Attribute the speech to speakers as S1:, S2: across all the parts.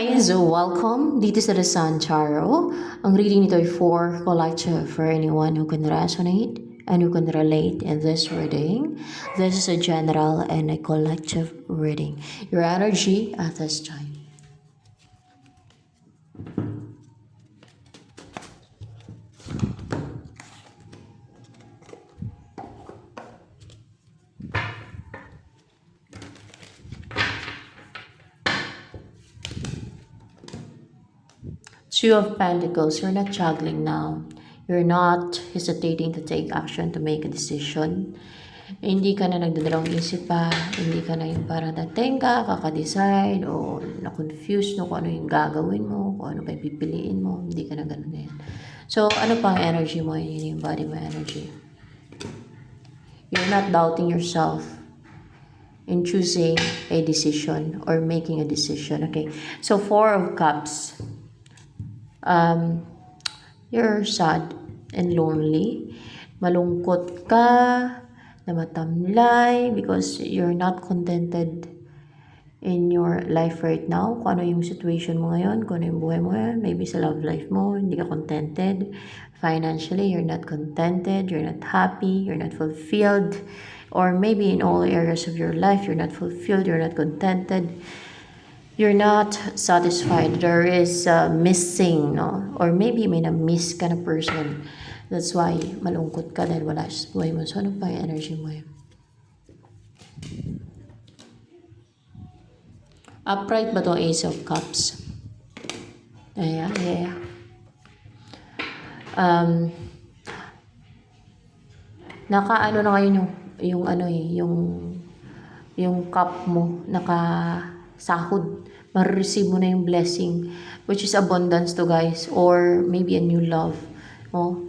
S1: guys! Welcome dito sa The Sun Tarot. Ang reading nito ay for collective for anyone who can resonate and who can relate in this reading. This is a general and a collective reading. Your energy at this time. Two of Pentacles, you're not juggling now. You're not hesitating to take action, to make a decision. Hindi ka na nagdadalawang isip pa. Hindi ka na yung parang natenga, kaka-decide, o na-confuse no, kung ano yung gagawin mo, kung ano ba yung pipiliin mo. Hindi ka na ganun na yan. So, ano pang energy mo? Yun yung body mo energy. You're not doubting yourself in choosing a decision or making a decision. Okay, so Four of Cups. You're sad and lonely. Malungkot ka, namatamlay because you're not contented in your life right now. Kung ano yung situation mo ngayon, kung ano yung buhay mo ngayon, maybe sa love life mo, hindi ka contented. Financially, you're not contented, you're not happy, you're not fulfilled. Or maybe in all areas of your life, you're not fulfilled, you're not contented. You're not satisfied. There is missing, no? Or maybe may na-miss ka na person. That's why malungkot ka dahil wala sa buhay mo. So, ano pa yung energy mo yun? Upright ba itong Ace of Cups? Yeah. Naka-ano na ngayon yung ano yung cup mo, naka-sahod. Ma-receive mo na yung blessing, which is abundance to guys, or maybe a new love. Oh,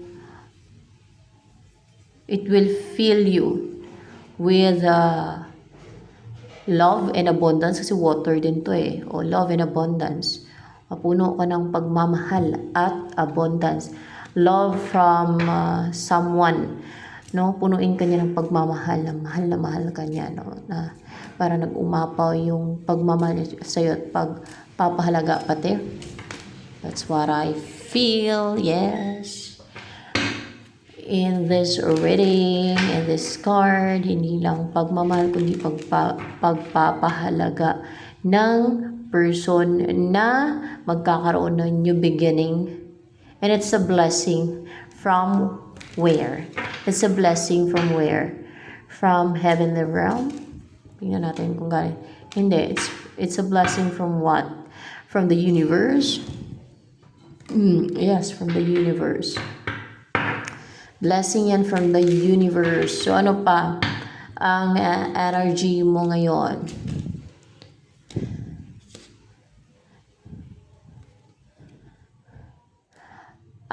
S1: it will fill you with love and abundance, kasi water din to eh. O, love and abundance. Mapuno ka ng pagmamahal at abundance. Love from someone, no? Punuin ka niya ng pagmamahal, na mahal ka niya, no? Na para nag-umapaw yung pagmamahal sa'yo at pagpapahalaga pati. That's what I feel, yes. In this reading, in this card, hindi lang pagmamahal, kundi pagpapahalaga ng person na magkakaroon ng new beginning. And it's a blessing from where? It's a blessing from where? From heavenly realm? Tingnan natin kung galing. Hindi, it's a blessing from what? From the universe? Yes, from the universe. Blessing yan from the universe. So, ano pa ang energy mo ngayon?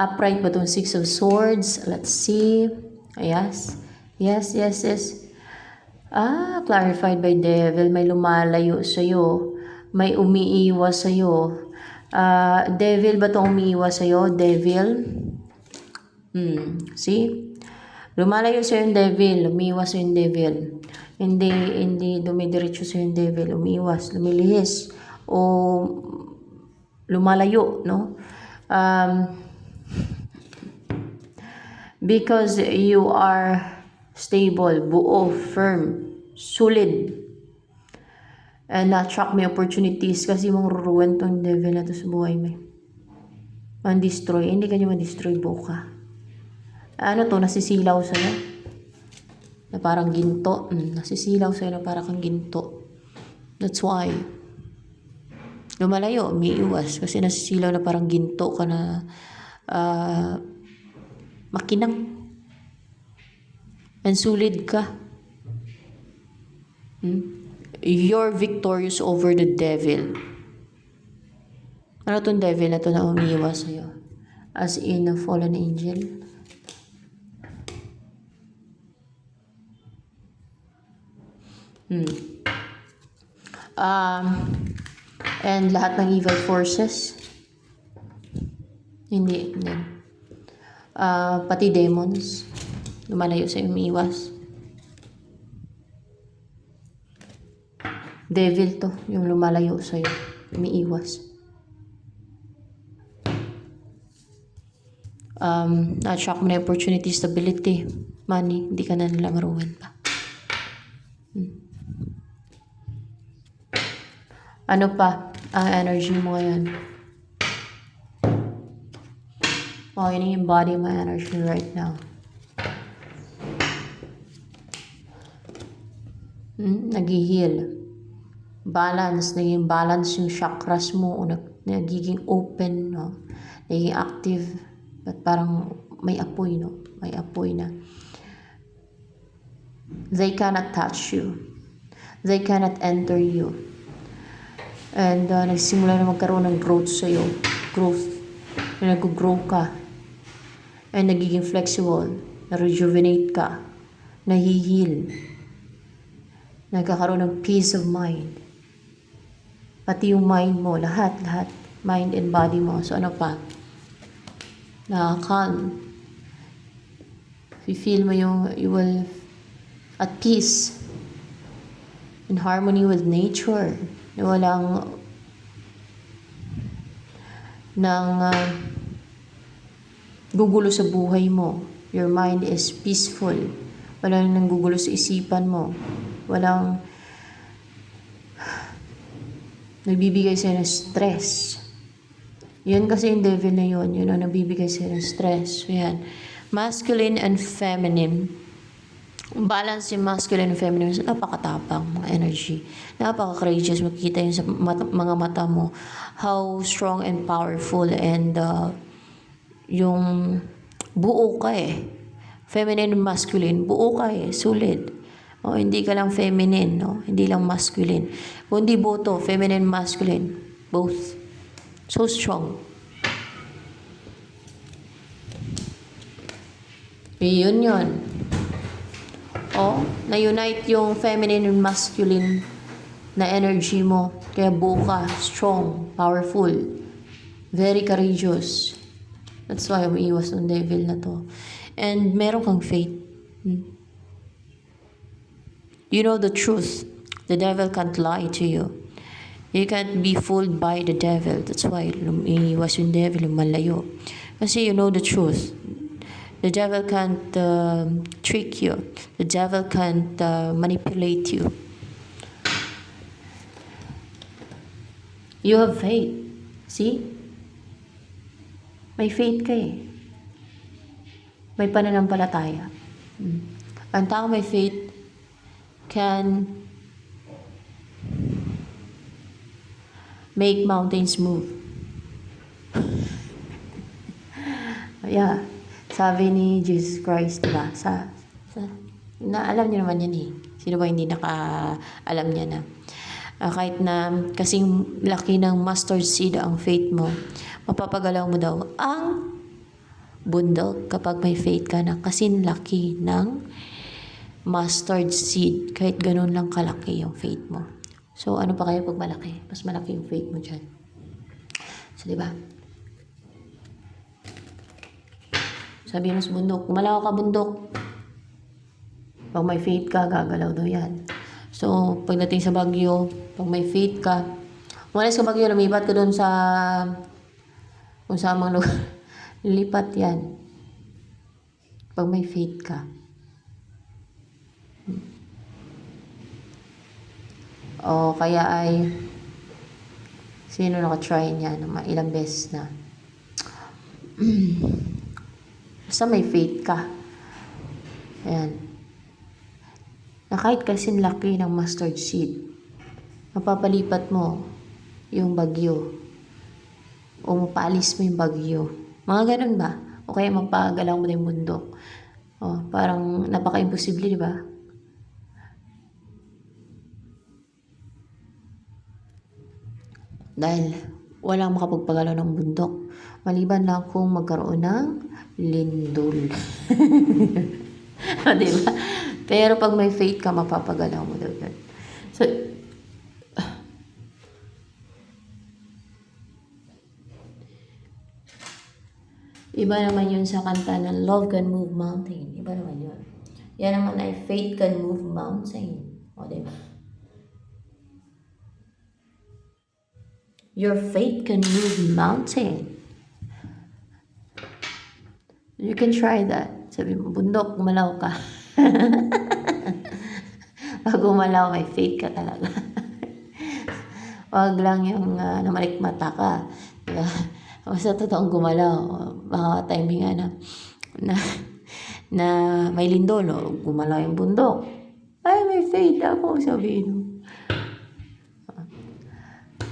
S1: Upright ba itong Six of Swords? Let's see. Yes. Clarified by Devil. May lumalayo sa'yo. May umiiwas sa'yo. Devil ba itong umiiwas sa'yo? Devil? See? Lumalayo sa'yo yung Devil. Umiiwas sa'yo yung Devil. Hindi dumidiretso sa'yo yung Devil. Umiiwas, lumilihis. O lumalayo, no? Because you are stable, buo, firm, solid, and na-attract may opportunities kasi mong ruruan tong Devil na to sa buhay mo. Man-destroy, hindi ka niya man-destroy, buka. Ano to, nasisilaw sa'yo? Na parang ginto. Nasisilaw sa'yo na parang kang ginto. That's why. Lumalayo, umiiwas. Kasi nasisilaw na parang ginto ka na makinang. And solid ka. You're victorious over the devil. Ano tong devil na to na umiiwas sa'yo? As in a fallen angel? And lahat ng evil forces? Hindi. Pati demons? Lumalayo sa'yo, umiiwas. Devil to, yung lumalayo sa'yo, umiiwas. Na-attract mo na yung opportunity, stability, money, hindi ka na nila maruwan pa. Ano pa ang energy mo ngayon? Oh, ini-embody my energy right now. Nag-heal. Balance, naging balance yung chakras mo, nagiging open, no? Nagiging active, at parang may apoy, no? May apoy na. They cannot touch you. They cannot enter you. And nagsimula na magkaroon ng growth sa'yo. Growth. Nag-grow ka. And nagiging flexible. Na-rejuvenate ka. Nahihil. Nagkakaroon ng peace of mind. Pati yung mind mo, lahat. Mind and body mo. So ano pa? Calm. If you feel mo you will at peace. In harmony with nature. Na walang gugulo sa buhay mo. Your mind is peaceful. Walang nanggugulo sa isipan mo. Walang nagbibigay sa'yo ng stress. Yan kasi yung devil na yun. Yun ang nagbibigay sa'yo ng stress. So yan. Masculine and feminine. Balance yung masculine and feminine. Napakatapang mga energy. Napaka-courageous. Makikita yun sa mga mata mo. How strong and powerful and yung buo ka eh. Feminine and masculine. Buo ka eh. Solid. O, hindi ka lang feminine, no? Hindi lang masculine. Kundi boto, feminine, masculine. Both. So strong. Yun. O, na-unite yung feminine and masculine na energy mo. Kaya buo ka, strong, powerful, very courageous. That's why umiiwas ng devil na to. And meron kang faith. You know the truth. The devil can't lie to you. You can't be fooled by the devil. That's why lumiwas yung devil, lumalayo. Kasi you know the truth. The devil can't trick you. The devil can't manipulate you. You have faith. See? May faith ka eh. May pananampalataya. Ang tao may faith can make mountains move. Yeah. Sabi ni Jesus Christ, diba? Alam niyo naman yan eh. Sino ba hindi alam niya na? Kahit na kasing laki ng mustard seed ang faith mo, mapapagalaw mo daw ang bundok kapag may faith ka na kasing laki ng mustard seed, kahit ganun lang kalaki yung faith mo. So, ano pa kaya pag malaki? Mas malaki yung faith mo dyan. So, diba? Sabi mo sa bundok, kumalaw ka bundok. Pag may faith ka, gagalaw daw yan. So, pagdating sa Bagyo, pag may faith ka, umalis ka Bagyo, lumipat ka doon sa kung saan mang lugar. Lilipat yan. Pag may faith ka. O kaya ay sino naka-try niya naman ilang beses na. Basta may faith ka. Ayan. Na kahit kasing laki ng mustard seed, mapapalipat mo yung bagyo. O mapaalis mo yung bagyo. Mga ganun ba? O kaya magpagalaw mo na yung bundok. O, parang napaka-imposible, di ba? Dahil walang makapagpagalaw ng bundok. Maliban lang kung magkaroon ng lindol. Diba? Pero pag may faith ka, mapapagalaw mo daw yun. So, iba naman yun sa kanta ng Love Can Move Mountain. Iba naman yun. Yan naman ay Faith Can Move Mountain. O, diba? Your faith can move mountain. You can try that. Sabi mo, bundok, gumalaw ka. Pag gumalaw, may faith ka talaga. Wag lang yung namalikmata ka. Diba? Basta totoong gumalaw. Baka timing na, na may lindol, gumalaw yung bundok. Ay, may faith ako, sabihin mo.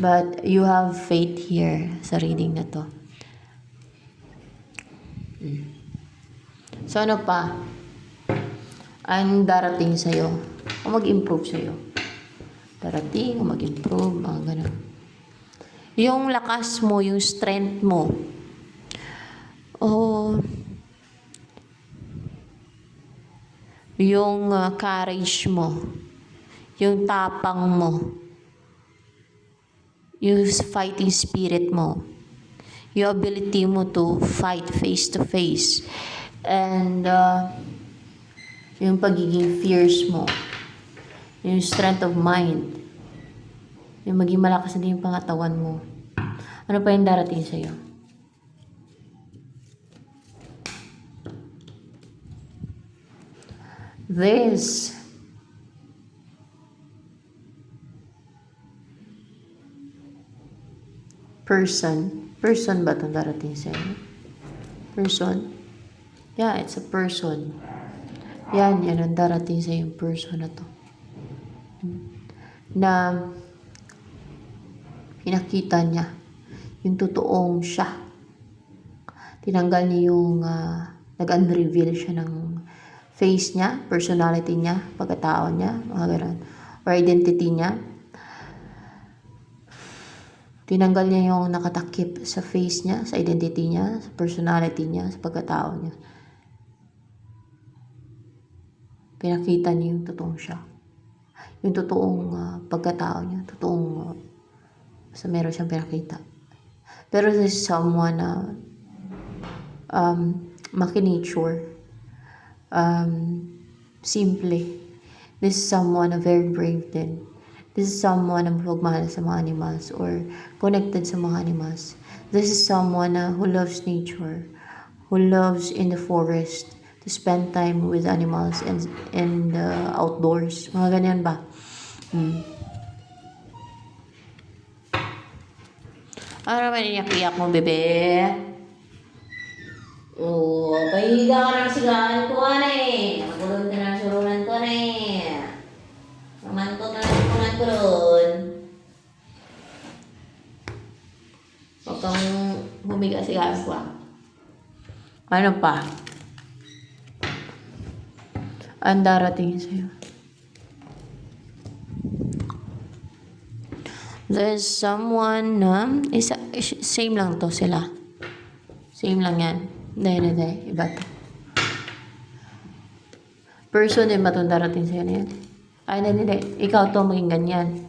S1: But you have faith here sa reading na to. So ano pa? Ang darating sa'yo, o mag-improve sa'yo. Darating, o mag-improve, mga ganun. Yung lakas mo, yung strength mo, o yung courage mo, yung tapang mo, yung fighting spirit mo, yung ability mo to fight face to face, and yung pagiging fierce mo, yung strength of mind, yung maging malakas na din yung pangatawan mo. Ano pa yung darating sa'yo? This person ba itong darating sa'yo? Person? Yeah, it's a person. Yan ang darating sa yung person na to. Na pinakita niya yung totoong siya. Tinanggal niya yung nag-unreveal siya ng face niya, personality niya, pagkatao niya, mga ganun, or identity niya. Tinanggal niya yung nakatakip sa face niya, sa identity niya, sa personality niya, sa pagkatao niya. Pinakita niya yung totoong siya. Yung totoong pagkatao niya, totoong basta meron siyang pinakita. Pero this is someone na macinature, simple. This is someone na very brave din. This is someone na mapagmahal sa mga animals or connected sa mga animals. This is someone who loves nature, who loves in the forest, to spend time with animals and outdoors. Mga ganyan ba? Ano naman iniyak-iyak mo, bebe? Oo, pahiga ka ng sigahan ko na eh. Nagulong ka ng surunan ko na eh. Mamantot na ng surunan ko doon. Huwag kang humiga sigahan ko ah. Ano pa? Ang darating sa'yo. There's someone na same lang to sila. Same lang yan. Hindi. Iba to. Person din ba itong darating sa'yo na yan? Ay, hindi. Ikaw to maging ganyan.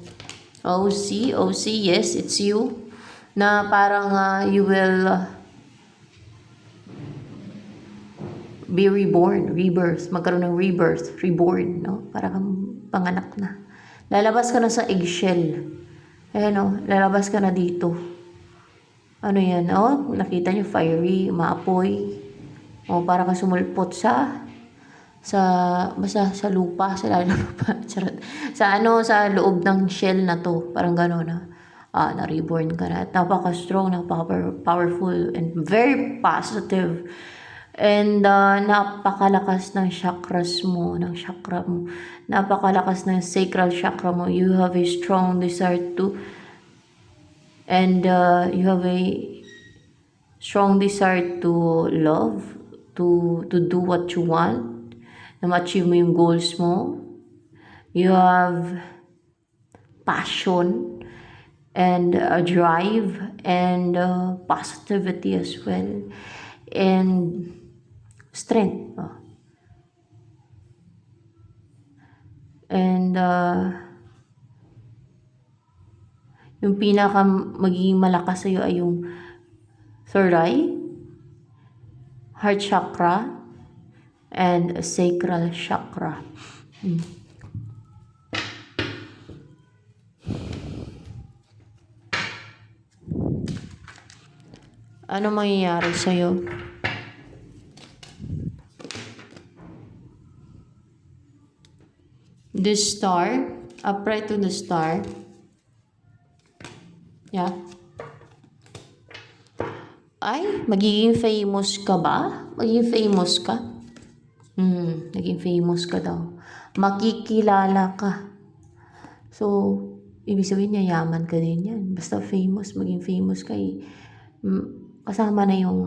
S1: OC, yes, it's you. Na parang you will be reborn, rebirth. Magkaroon ng rebirth, reborn, no? Parang panganak na. Lalabas ka na sa eggshell. Ayan lalabas ka na dito. Ano yan? Nakita niyo fiery, maapoy. Para ka sumulpot basta sa lupa, sa lalim ng lupa. Sa loob ng shell na to. Parang gano'n na. Na-reborn ka na. Napaka-strong, napaka-powerful, and very positive. And napakalakas ng chakras mo, chakra mo. Napakalakas ng sacral chakra mo. You have a strong desire to, and you have a strong desire to love, to do what you want, na ma-achieve mo yung goals mo. You have passion and drive and positivity as well, and strength. And yung pinaka magiging malakas sa'yo ay yung third eye, heart chakra, and sacral chakra. Ano mangyayari sa'yo? The star, upright to the star. Yeah. Ay, magiging famous ka ba? Magiging famous ka? Naging famous ka daw. Makikilala ka. So, ibig sabihin yayaman ka din yan. Basta famous, maging famous ka eh. Kasama na yung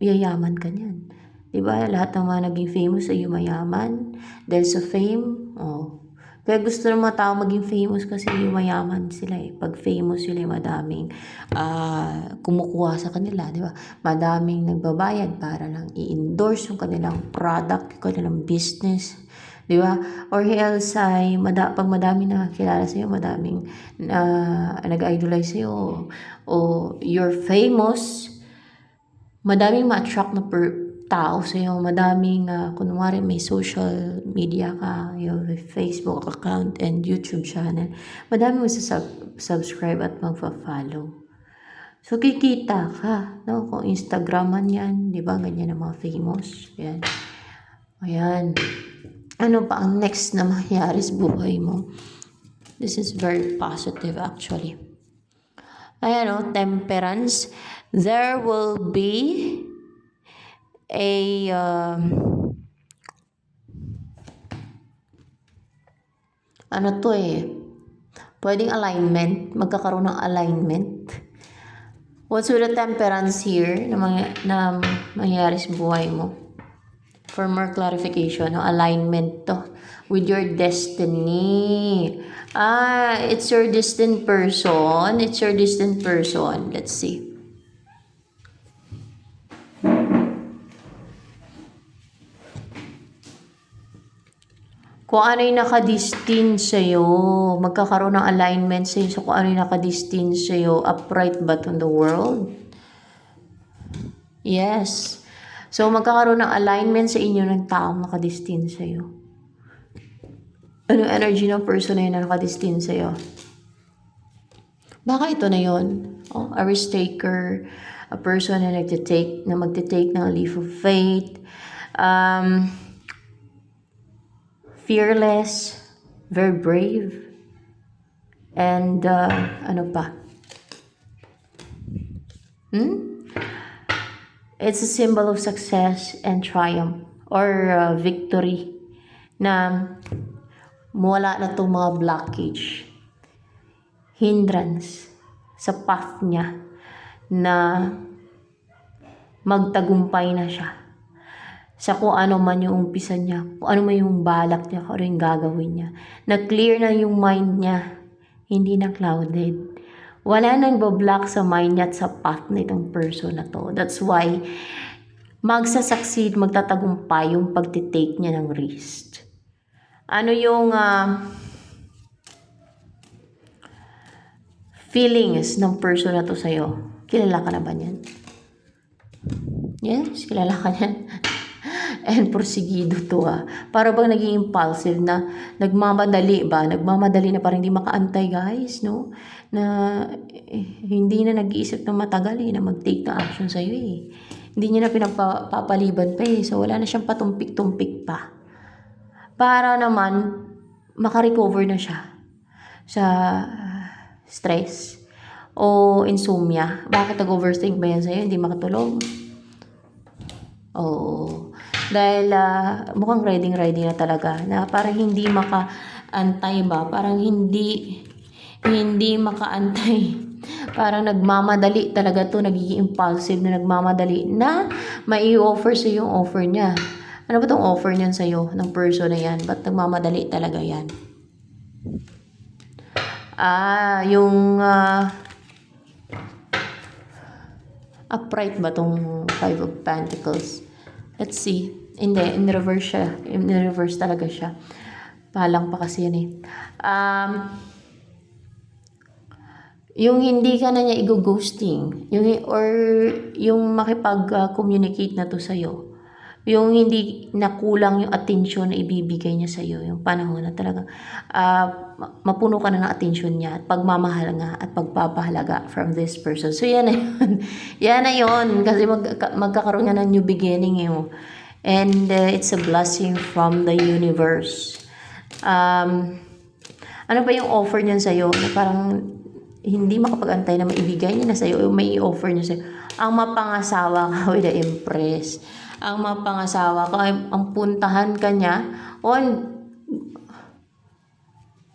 S1: yayaman ka niyan. Diba? Lahat ng mga naging famous ay yumayaman. Dahil sa fame, kaya gusto ng mga tao maging famous kasi yumayaman sila eh. Pag famous sila, madaming kumukuha sa kanila, di ba? Madaming nagbabayad para lang i-endorse yung kanilang product, yung kanilang business, di ba? Or else ay pag madaming nakakilala sa'yo, madaming nag-idolize sa'yo, o you're famous, madaming ma-attract na tao sa'yo, madaming, kunwari may social media ka, yung Facebook account and YouTube channel, madaming subscribe at magpa-follow. So, kikita ka, no? Kung Instagram man yan, di ba? Ganyan ang mga famous. Yan. Ayan. Ano pa ang next na mangyari sa buhay mo? This is very positive actually. Ayan o, temperance. There will be a ano to eh, pwedeng alignment, magkakaroon ng alignment. What's with the temperance here na mangyayari sa buhay mo? For more clarification, alignment to with your destiny. It's your destined person. It's your destined person. Let's see. Kung ano yung nakadestined sa'yo, magkakaroon ng alignment sa'yo so kung ano yung nakadestined sa'yo, upright ba on the world? Yes. So, magkakaroon ng alignment sa inyo ng taong nakadestined sa'yo. Ano energy ng person na yun na nakadestined sa'yo? Baka ito na yun. A risk taker, a person na magte-take ng leap of faith, fearless, very brave, and ano pa? It's a symbol of success and triumph or victory na wala na itong mga blockage, hindrance sa path niya na magtagumpay na siya sa kung ano man yung umpisa niya, kung ano man yung balak niya, kung ano yung gagawin niya. Na-clear na yung mind niya, hindi na clouded. Wala nang bablock sa mind niya at sa path na itong person na to. That's why, magsasucceed, magtatagumpay yung pagtitake niya ng risk. Ano yung feelings ng person na to sa'yo? Kilala ka na ba niyan? Yes, kilala ka niyan. And porsigido to para bang naging impulsive na nagmamadali ba? Nagmamadali na parang hindi makaantay guys, no? Na hindi na nag-iisip ng matagal na mag-take ng action sa'yo eh. Hindi niya na pinapapaliban pa eh. So wala na siyang patumpik-tumpik pa. Para naman makarecover na siya sa stress o insomnia. Bakit nag-overthink ba yan sa'yo? Hindi makatulog? Oo. Dahil mukhang ready na talaga na parang hindi makaantay ba? Parang hindi makaantay. Parang nagmamadali talaga to, nagiging impulsive na nagmamadali na mai-offer sa yung offer niya. Ano ba tong offer niyan sa iyo ng person na yan? Ba't nagmamadali talaga yan? Yung upright ba tong Five of Pentacles? Let's see. Hindi, in reverse siya. In reverse talaga siya. Palang pa kasi yan eh. Yung hindi ka na niya i-ghosting, yung makipag-communicate na to sa'yo, yung hindi nakulang yung attention na ibibigay niya sa'yo, yung panahon na talaga mapuno ka na ng attention niya at pagmamahal nga at pagpapahalaga from this person. So yan na yun. Yan na yun. Kasi magkakaroon nga ng new beginning yun. And it's a blessing from the universe. Ano ba yung offer niyan sa'yo na parang hindi makapag-antay na maibigay niya na sa'yo o may offer niya sa'yo? Ang mapangasawa ka with the Empress. Ang mapangasawa ka, ang puntahan ka niya, o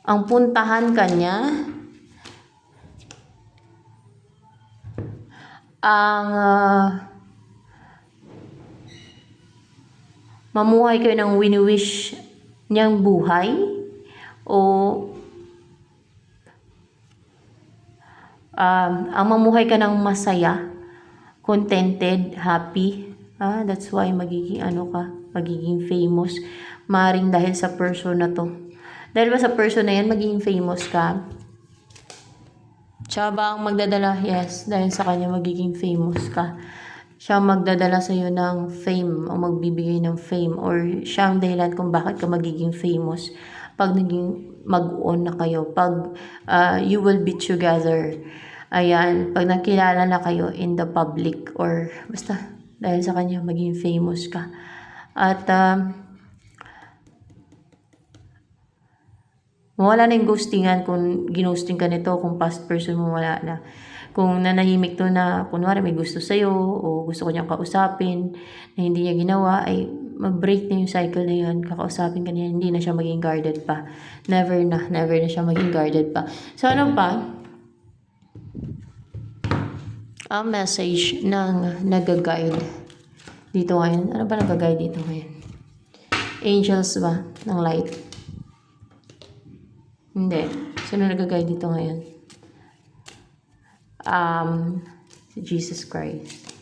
S1: ang puntahan ka niya, ang mamuhay kayo ng wini-wish niyang buhay, o ang mamuhay ka ng masaya, contented, happy. That's why magiging magiging famous. Maring dahil sa person na to. Dahil ba sa person na yan, magiging famous ka? Siya ba ang magdadala? Yes, dahil sa kanya magiging famous ka. Siya ang magdadala sa iyo ng fame o magbibigay ng fame, or siya ang dahilan kung bakit ka magiging famous pag naging mag-on na kayo, pag you will be together. Ayan, pag nakilala na kayo in the public, or basta dahil sa kanya maging famous ka. At mawala na yung ghostingan kung ginosting ka nito, kung past person mo wala na. Kung nanahimik to na, kunwari may gusto sa'yo, o gusto ko niyang kausapin, na hindi niya ginawa, ay mag-break na yung cycle na yun, kakausapin ka niya, hindi na siya maging guarded pa. Never na siya maging guarded pa. So ano pa? Ang message ng nag-guide dito ngayon. Ano ba nag-guide dito ngayon? Angels ba? Ng light? Hindi. Sino nag-guide dito ngayon? Si Jesus Christ.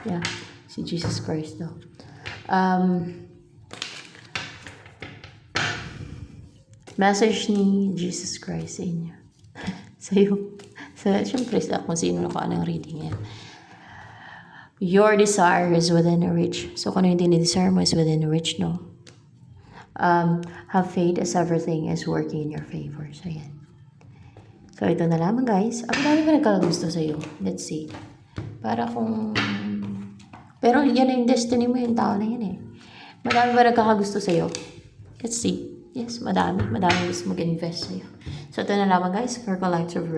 S1: Yeah. Si Jesus Christ daw. Message ni Jesus Christ sa inyo. Sa'yo. Siyempre kung sino nakuha ng reading yan. Your desire is within reach. So kung ano yung dinidesire mo is within reach, no? Have faith as everything is working in your favor. So yan. So ito na lamang guys. Ang dami ba nagkakagusto sa'yo? Let's see. Para kung... Pero yan na yung destiny mo, yung tao na yan eh. Madami ba nagkakagusto sa'yo? Let's see. Yes, madami. Madami gusto mag-invest sa'yo. So ito na lamang guys. For Collective